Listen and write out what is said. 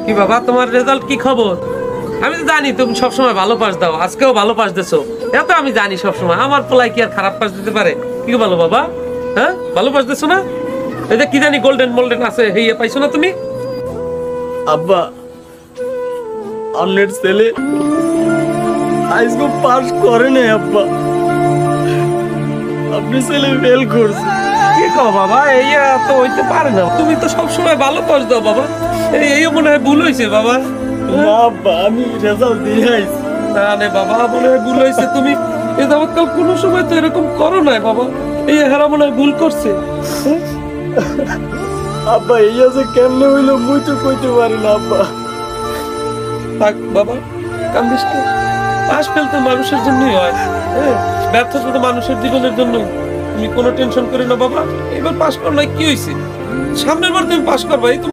কি বাবা, তোমার রেজাল্ট কি খবর? আমি তো জানি তুমি সবসময় ভালো পাস দাও, আজকেও ভালো পাস দিছো। এত আমি জানি সবসময় আমার পোলাই কি আর খারাপ পাস দিতে পারে? কি বলো বাবা? হ্যাঁ, ভালো পাস দিছো না? এটা কি জানি গোল্ডেন মোল্ডেন আছে, হেয়ে পাইছো না তুমি? আব্বা, আপনার ছেলে আজকে পাস করে নাই আব্বা, আপনি ছেলে ফেল করছে। কি কও বাবা, এই তো হইতে পারে না, তুমি তো সবসময় ভালো পাস দাও বাবা। এই মনে হয় ভুল হয়েছে বাবা। না আব্বা, আমি রেজাল্ট দিয়ে আইছি। না রে বাবা, মনে হয় ভুল হয়েছে। তুমি এ যাবৎকাল কোনো সময় তো এরকম করো নাই বাবা। এই হেরা মনে হয় ভুল করছে। আব্বা, এই আছে কেমনে হইলো মুই তো কইতে পারি না আব্বা। থাক বাবা, কান্দিস না। পাশ ফেল তো মানুষের জন্যই হয়, হ্যাঁ, ব্যর্থতা তো মানুষের জীবনের জন্য। তুমি কোনো টেনশন করে না বাবা, এবার পাশ করো না, কি হয়েছে? সামনের বার তুমি পাশ করবা। এই তো